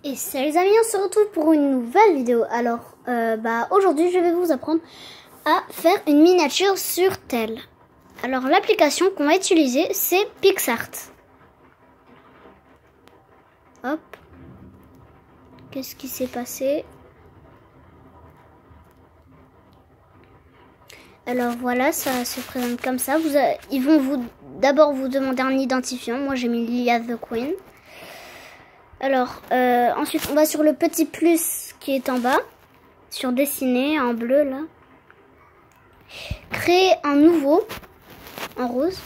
Et salut les amis, on se retrouve pour une nouvelle vidéo. Alors, aujourd'hui, je vais vous apprendre à faire une miniature sur tel. Alors, l'application qu'on va utiliser, c'est PixArt. Hop. Qu'est-ce qui s'est passé? Alors voilà, ça se présente comme ça. Ils vont d'abord vous demander un identifiant. Moi, j'ai mis Lia the Queen. Alors, ensuite, on va sur le petit plus qui est en bas, sur dessiner en bleu là. Créer un nouveau en rose.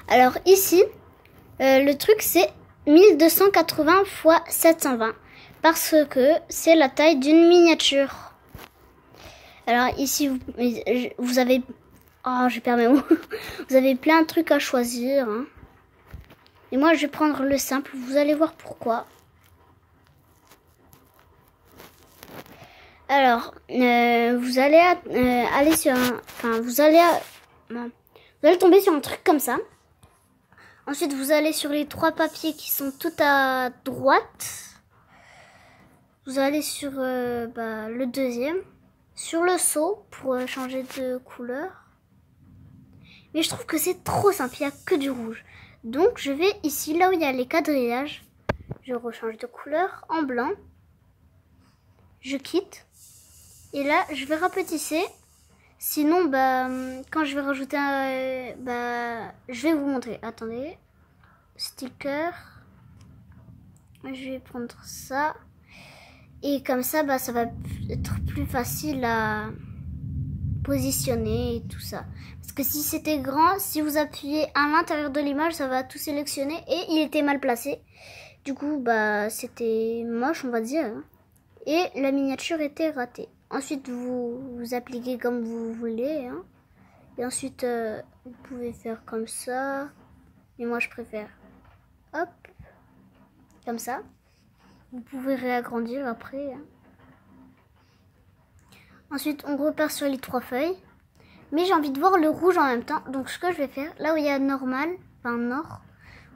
Alors ici, le truc c'est 1280 x 720 parce que c'est la taille d'une miniature. Alors ici, vous avez... Oh, je perds mes mots. Vous avez plein de trucs à choisir. Hein. Et moi, je vais prendre le simple. Vous allez voir pourquoi. Alors, vous allez aller sur vous allez tomber sur un truc comme ça. Ensuite, vous allez sur les trois papiers qui sont tout à droite. Vous allez sur le deuxième. Sur le seau pour changer de couleur. Mais je trouve que c'est trop simple, il n'y a que du rouge. Donc, je vais ici, là où il y a les quadrillages. Je rechange de couleur en blanc. Je quitte. Et là, je vais rapetisser. Sinon, quand je vais rajouter je vais vous montrer. Attendez. Sticker. Je vais prendre ça. Et comme ça, ça va être plus facile à positionner et tout ça. Parce que si c'était grand, si vous appuyez à l'intérieur de l'image, ça va tout sélectionner. Et il était mal placé. Du coup, c'était moche, on va dire. Et la miniature était ratée. Ensuite, vous appliquez comme vous voulez. Hein. Et ensuite, vous pouvez faire comme ça. Et moi, je préfère. Hop. Comme ça. Vous pouvez réagrandir après. Hein. Ensuite, on repart sur les trois feuilles. Mais j'ai envie de voir le rouge en même temps. Donc, ce que je vais faire, là où il y a normal, nord,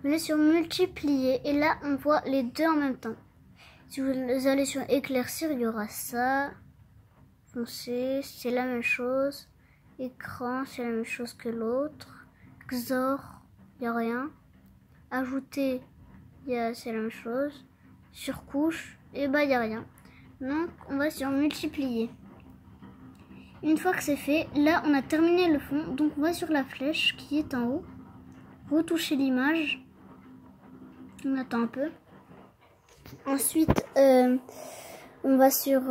on est sur multiplier. Et là, on voit les deux en même temps. Si vous allez sur éclaircir, il y aura ça. Foncé, c'est la même chose. Écran, c'est la même chose que l'autre. Xor, il n'y a rien. Ajouter, c'est la même chose. Surcouche, et il n'y a rien. Donc, on va sur multiplier. Une fois que c'est fait, là, on a terminé le fond. Donc, on va sur la flèche qui est en haut. Retoucher l'image. On attend un peu. Ensuite, on va sur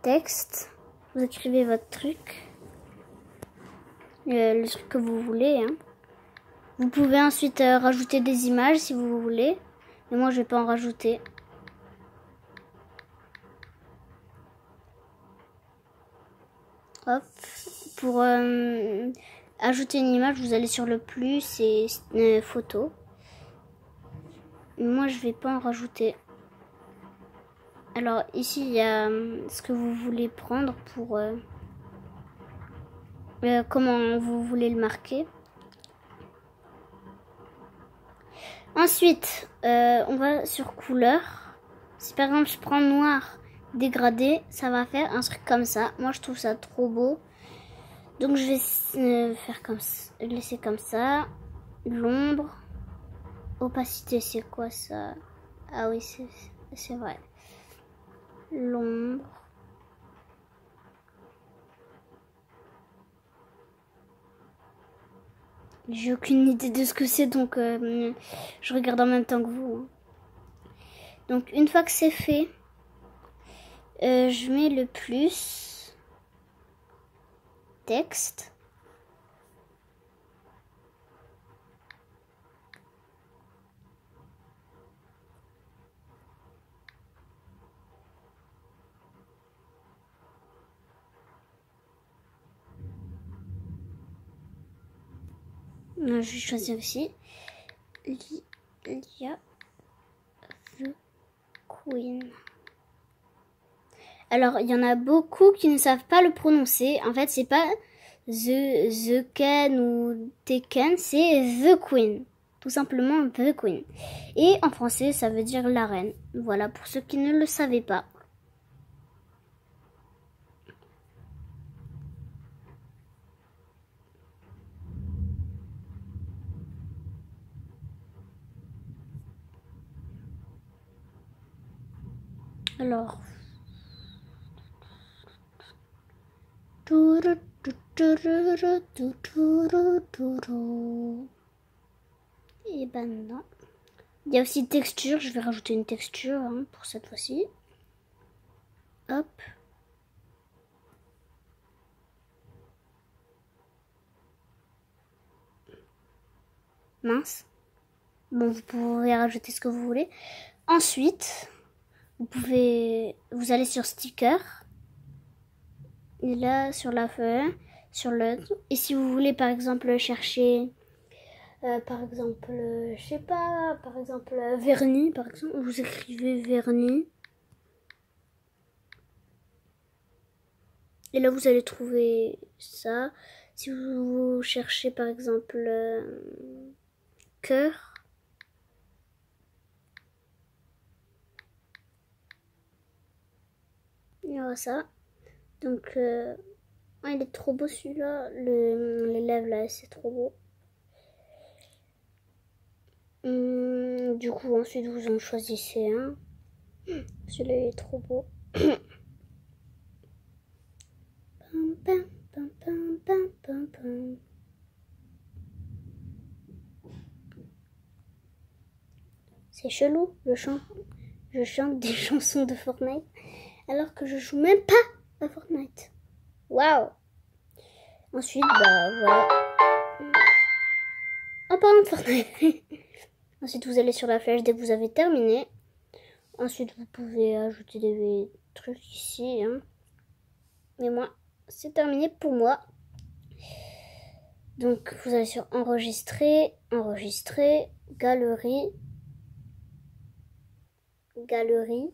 texte. Vous écrivez votre truc. Le truc que vous voulez. Hein. Vous pouvez ensuite rajouter des images si vous voulez. Mais moi, je vais pas en rajouter. Hop. Pour ajouter une image, vous allez sur le plus et photo. Moi, je vais pas en rajouter. Alors, ici, il y a ce que vous voulez prendre pour... comment vous voulez le marquer. Ensuite, on va sur couleur. Si par exemple, je prends noir dégradé, ça va faire un truc comme ça. Moi, je trouve ça trop beau. Donc, je vais faire comme ça, laisser comme ça. L'ombre. Opacité, c'est quoi ça? Ah oui, c'est vrai. L'ombre. J'ai aucune idée de ce que c'est, donc je regarde en même temps que vous. Hein. Donc, une fois que c'est fait, je mets le plus. Texte. Je vais choisir aussi Lia the Queen. Alors, il y en a beaucoup qui ne savent pas le prononcer. En fait, c'est pas The Ken ou Tekken, c'est The Queen. Tout simplement The Queen. Et en français, ça veut dire la reine. Voilà, pour ceux qui ne le savaient pas. Alors... Et ben non. Il y a aussi texture, je vais rajouter une texture hein, pour cette fois-ci. Hop. Mince. Bon, vous pouvez rajouter ce que vous voulez. Ensuite, vous allez sur sticker. Et là, sur la feuille, sur le... Et si vous voulez, par exemple, chercher... par exemple, je sais pas, par exemple, vernis, par exemple, vous écrivez vernis. Et là, vous allez trouver ça. Si vous cherchez, par exemple, cœur. Il y aura ça. Donc, oh, il est trop beau celui-là. Les lèvres là, c'est trop beau. Du coup, ensuite, vous en choisissez un. Celui-là, il est trop beau. C'est chelou, je chante des chansons de Fortnite alors que je joue même pas à Fortnite. Waouh! Ensuite, bah voilà. En parlant de Fortnite. Ensuite, vous allez sur la flèche dès que vous avez terminé. Ensuite, vous pouvez ajouter des trucs ici. Hein. Mais moi, c'est terminé pour moi. Donc, vous allez sur enregistrer, enregistrer, galerie. Galerie.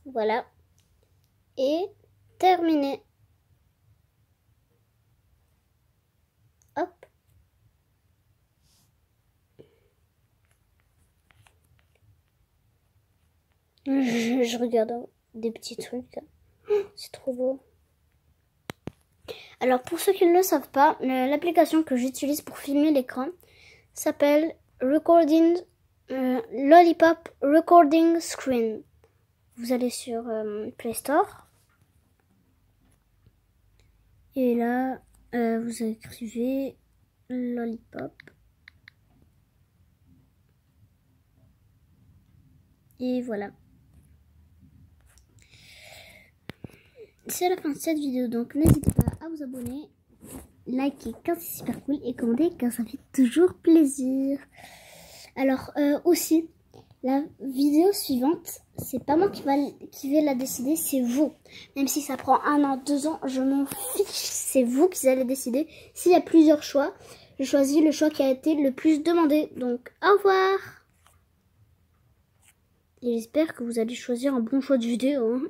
Voilà. Et terminé. Hop. Je regarde des petits trucs. C'est trop beau. Alors pour ceux qui ne le savent pas, l'application que j'utilise pour filmer l'écran s'appelle Lollipop Recording Screen. Vous allez sur Play Store. Et là, vous écrivez Lollipop. Et voilà. C'est la fin de cette vidéo, donc n'hésitez pas à vous abonner, liker car c'est super cool et commenter car ça fait toujours plaisir. Alors aussi, la vidéo suivante, c'est pas moi qui vais la décider, c'est vous. Même si ça prend 1 an, 2 ans, je m'en fiche, c'est vous qui allez décider. S'il y a plusieurs choix, je choisis le choix qui a été le plus demandé. Donc au revoir. Et j'espère que vous allez choisir un bon choix de vidéo. Hein.